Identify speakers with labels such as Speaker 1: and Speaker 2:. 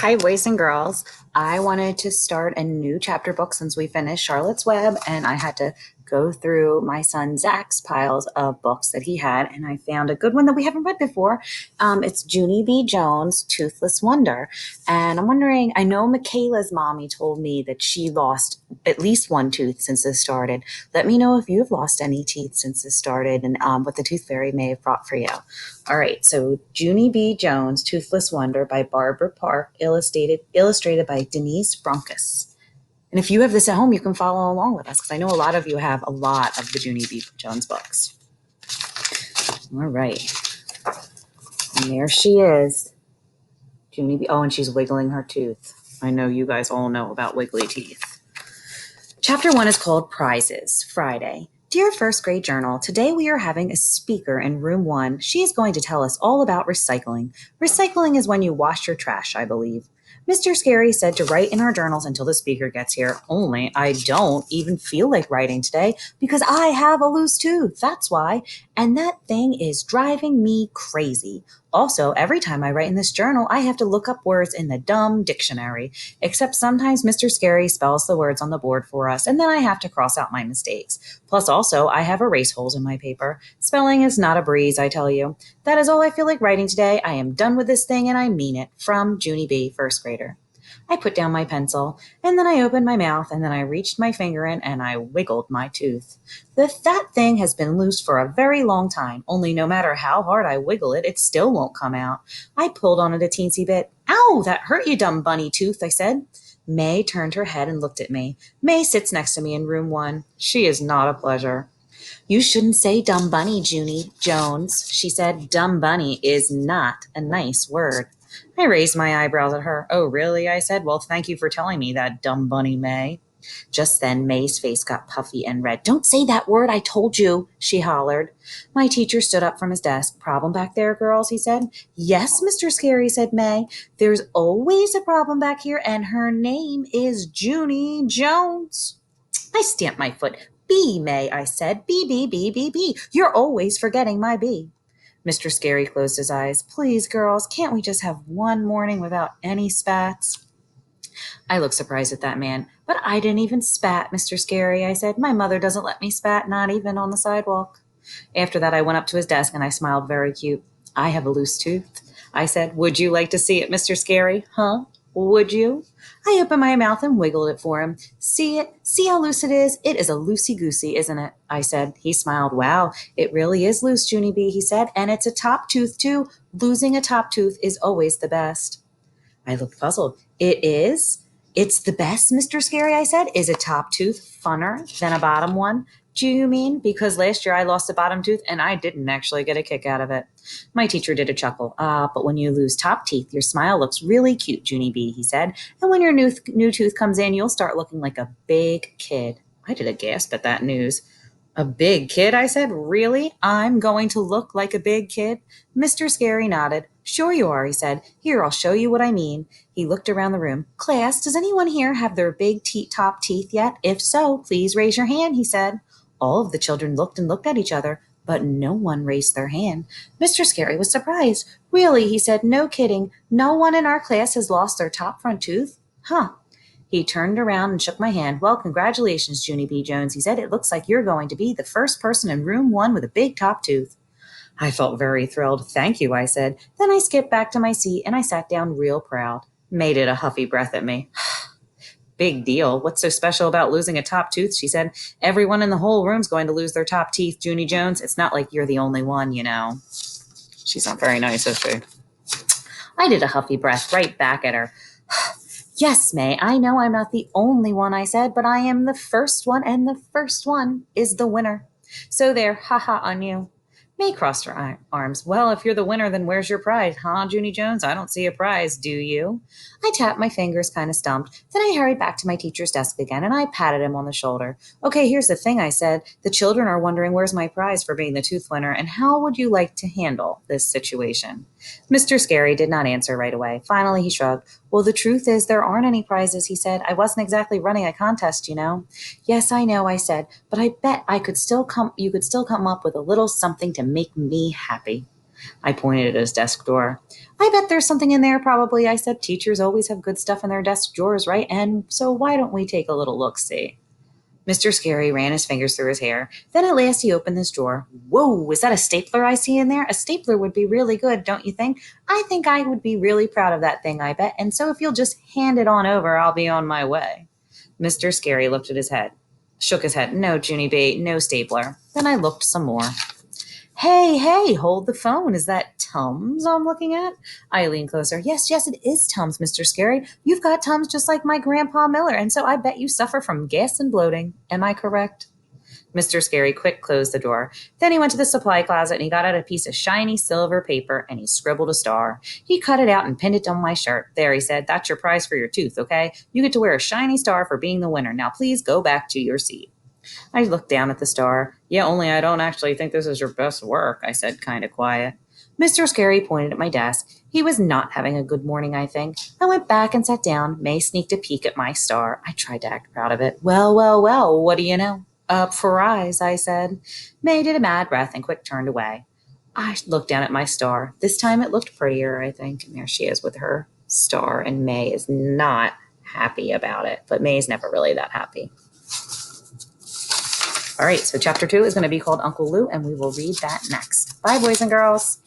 Speaker 1: Hi, boys and girls. I wanted to start a new chapter book since we finished Charlotte's Web, and I had to go through my son Zach's piles of books that he had, and I found a good one that we haven't read before. It's Junie B. Jones' Toothless Wonder. And I'm wondering, I know Michaela's mommy told me that she lost at least one tooth since this started. Let me know if you've lost any teeth since this started and what the Tooth Fairy may have brought for you. All right, so Junie B. Jones, Toothless Wonder by Barbara Park, illustrated by Denise Bronkus. And if you have this at home, you can follow along with us because I know a lot of you have a lot of the Junie B. Jones books. All right, and there she is, Junie B. Oh, and she's wiggling her tooth. I know you guys all know about wiggly teeth. Chapter 1 is called Prizes, Friday. Dear First Grade Journal, today we are having a speaker in room 1. She is going to tell us all about recycling. Recycling is when you wash your trash, I believe. Mr. Scary said to write in our journals until the speaker gets here. Only I don't even feel like writing today because I have a loose tooth. That's why. And that thing is driving me crazy. Also, every time I write in this journal, I have to look up words in the dumb dictionary. Except sometimes Mr. Scary spells the words on the board for us, and then I have to cross out my mistakes. Plus, also, I have erase holes in my paper. Spelling is not a breeze, I tell you. That is all I feel like writing today. I am done with this thing, and I mean it. From Junie B., first grader. I put down my pencil, and then I opened my mouth, and then I reached my finger in, and I wiggled my tooth. That thing has been loose for a very long time, only no matter how hard I wiggle it, it still won't come out. I pulled on it a teensy bit. Ow, that hurt you, dumb bunny tooth, I said. May turned her head and looked at me. May sits next to me in room 1. She is not a pleasure. You shouldn't say dumb bunny, Junie Jones, she said. Dumb bunny is not a nice word. I raised my eyebrows at her. Oh, really? I said. Well, thank you for telling me that, dumb bunny May. Just then, May's face got puffy and red. Don't say that word, I told you, she hollered. My teacher stood up from his desk. Problem back there, girls, he said. Yes, Mr. Scary, said May. There's always a problem back here, and her name is Junie Jones. I stamped my foot. B, May, I said. B, B, B, B, B. You're always forgetting my B. Mr. Scary closed his eyes. Please, girls, can't we just have one morning without any spats? I looked surprised at that man. But I didn't even spat, Mr. Scary, I said. My mother doesn't let me spat, not even on the sidewalk. After that, I went up to his desk and I smiled very cute. I have a loose tooth, I said. Would you like to see it, Mr. Scary? Huh? Would you? I opened my mouth and wiggled it for him. See it? See how loose it is? It is a loosey-goosey, isn't it? I said. He smiled. Wow, it really is loose, Junie B., he said. And it's a top tooth, too. Losing a top tooth is always the best. I looked puzzled. It is? It's the best, Mr. Scary, I said. Is a top tooth funner than a bottom one? Do you mean because last year I lost a bottom tooth and I didn't actually get a kick out of it? My teacher did a chuckle. But when you lose top teeth, your smile looks really cute, Junie B., he said. And when your new tooth comes in, you'll start looking like a big kid. I did a gasp at that news. A big kid, I said. Really? I'm going to look like a big kid? Mr. Scary nodded. Sure you are, he said. Here, I'll show you what I mean. He looked around the room. Class, does anyone here have their big top teeth yet? If so, please raise your hand, he said. All of the children looked and looked at each other, but no one raised their hand. Mr. Scary was surprised. Really, he said, no kidding. No one in our class has lost their top front tooth? Huh. He turned around and shook my hand. Well, congratulations, Junie B. Jones, he said. It looks like you're going to be the first person in room 1 with a big top tooth. I felt very thrilled. Thank you, I said. Then I skipped back to my seat and I sat down real proud. May did a huffy breath at me. Big deal. What's so special about losing a top tooth? She said. Everyone in the whole room's going to lose their top teeth, Junie Jones. It's not like you're the only one, you know. She's not very nice, is she? I did a huffy breath right back at her. Yes, May, I know I'm not the only one, I said, but I am the first one, and the first one is the winner. So there, ha-ha on you. May crossed her arms. Well, if you're the winner, then where's your prize, huh, Junie Jones? I don't see a prize, do you? I tapped my fingers, kind of stumped. Then I hurried back to my teacher's desk again, and I patted him on the shoulder. Okay, here's the thing, I said. The children are wondering where's my prize for being the tooth winner, and how would you like to handle this situation? Mr. Scary did not answer right away. Finally, he shrugged. Well, the truth is there aren't any prizes, he said. I wasn't exactly running a contest, you know. Yes, I know, I said, but I bet you could still come up with a little something to make me happy. I pointed at his desk drawer. I bet there's something in there, probably, I said. Teachers always have good stuff in their desk drawers, right? And so why don't we take a little look-see? Mr. Scary ran his fingers through his hair. Then at last he opened this drawer. Whoa, is that a stapler I see in there? A stapler would be really good, don't you think? I think I would be really proud of that thing, I bet. And so if you'll just hand it on over, I'll be on my way. Mr. Scary shook his head. No, Junie B, no stapler. Then I looked some more. Hey, hold the phone. Is that Tums I'm looking at? I leaned closer. Yes, it is Tums, Mr. Scary. You've got Tums just like my Grandpa Miller, and so I bet you suffer from gas and bloating. Am I correct? Mr. Scary quick closed the door. Then he went to the supply closet and he got out a piece of shiny silver paper and he scribbled a star. He cut it out and pinned it on my shirt. There, he said, that's your prize for your tooth, okay? You get to wear a shiny star for being the winner. Now please go back to your seat. I looked down at the star. Yeah, only I don't actually think this is your best work, I said, kind of quiet. Mr. Scary pointed at my desk. He was not having a good morning, I think. I went back and sat down. May sneaked a peek at my star. I tried to act proud of it. Well, what do you know? Up for eyes, I said. May did a mad breath and quick turned away. I looked down at my star. This time it looked prettier, I think. And there she is with her star, and May is not happy about it. But May's never really that happy. All right, so chapter 2 is going to be called Uncle Lou, and we will read that next. Bye, boys and girls.